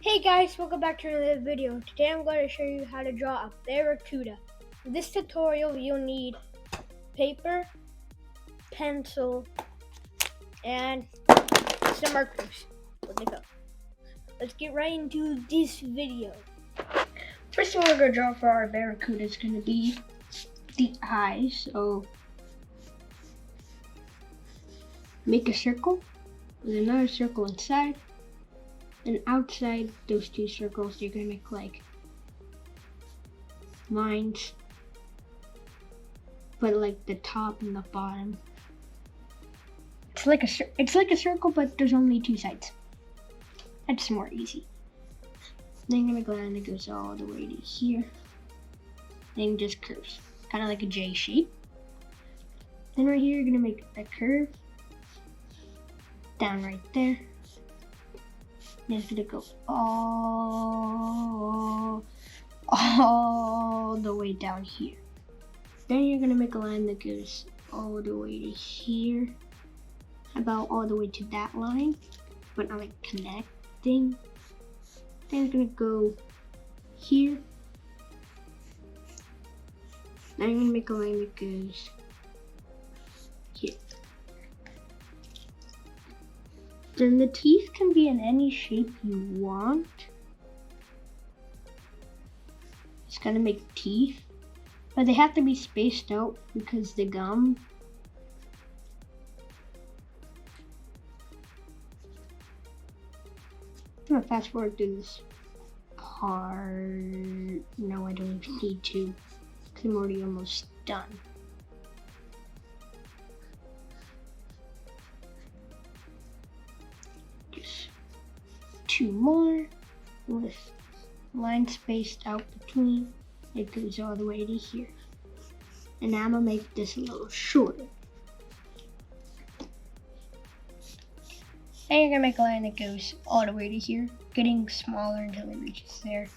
Hey guys, welcome back to another video. Today I'm going to show you how to draw a Barracuda. For this tutorial you'll need paper, pencil, and some markers. Let's get right into this video. First thing we're going to draw for our Barracuda is going to be the eyes. So make a circle with another circle inside. And outside those two circles, you're gonna make like lines, but like the top and the bottom. It's like a circle, but there's only two sides. That's more easy. Then you're gonna make a line that goes all the way to here. Then just curves, kind of like a J shape. Then right here, you're gonna make a curve down right there. It's gonna go all the way down here. Then you're gonna make a line that goes all the way to here, about all the way to that line, but not like connecting. Then it's gonna go here. Then you're gonna make a line that goes here. Then the teeth can be in any shape you want. It's gonna make teeth, but they have to be spaced out because the gum. I'm gonna fast forward through this part. No, I don't even need to, because I'm already almost done. Two more with lines spaced out between. It goes all the way to here. And now I'm gonna make this a little shorter. Then you're gonna make a line that goes all the way to here, getting smaller until it reaches there.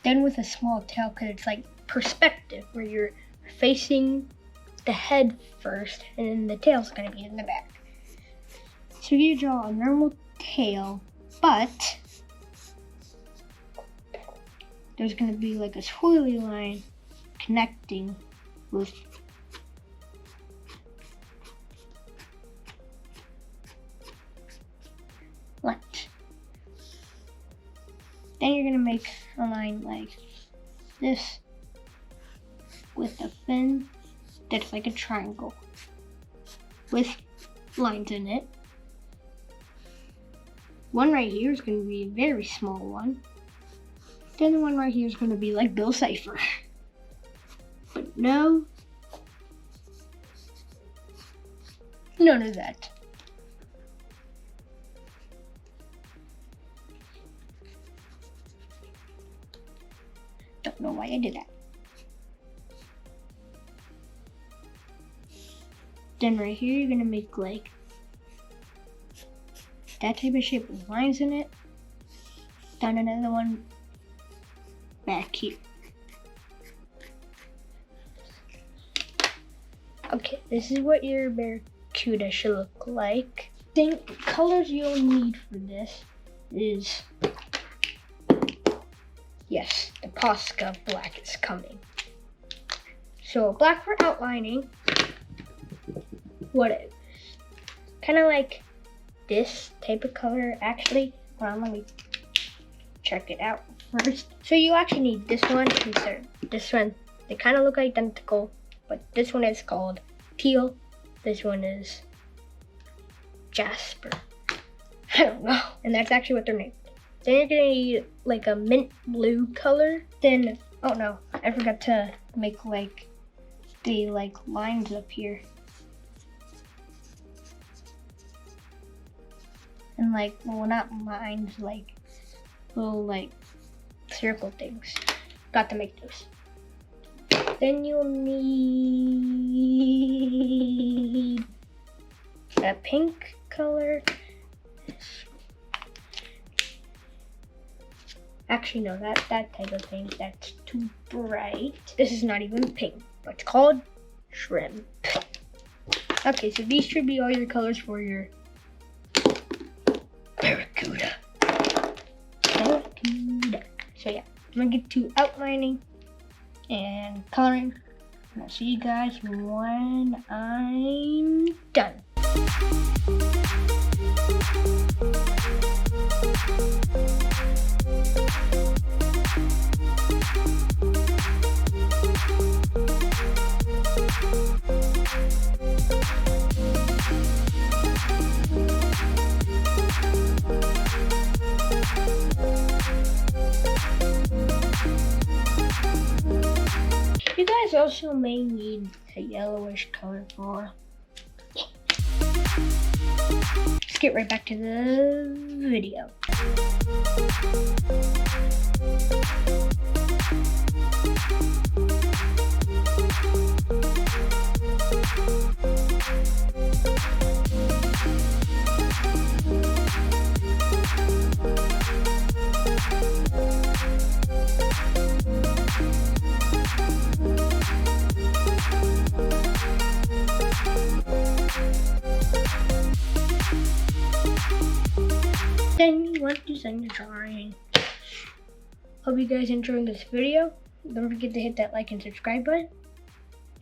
Then with a small tail, because it's like perspective, where you're facing the head first, and then the tail's gonna be in the back. So you draw a normal tail, but there's going to be like a swirly line connecting with lines. Then you're going to make a line like this with a fin that's like a triangle with lines in it. One right here is going to be a very small one. Then the one right here is going to be like Bill Cipher. But no, none of that. Don't know why I did that. Then right here, you're going to make like that type of shape with lines in it. Down another one back here. Okay, this is what your Barracuda should look like. I think colors you'll need for this is, yes, the Posca black is coming. So black for outlining. What is kind of like this type of color, actually. Hold on, let me check it out first. So you actually need this one instead of this one. They kind of look identical, but this one is called teal. This one is Jasper. I don't know. And that's actually what they're named. Then you're gonna need like a mint blue color. Then, oh no, I forgot to make like the lines up here. And like, well, not lines, like little like circle things. Got to make those. Then you'll need a pink color. Actually, no, that type of thing, that's too bright. This is not even pink, but it's called shrimp. Okay, so these should be all your colors for your Barracuda. Barracuda. So yeah, I'm gonna get to outlining and coloring. And I'll see you guys when I'm done. You guys also may need a yellowish color for. Let's get right back to the video. Then you want to send your drawing. Hope you guys enjoyed this video. Don't forget to hit that like and subscribe button.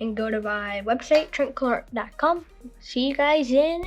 And go to my website, trentcardiналart.com. See you guys in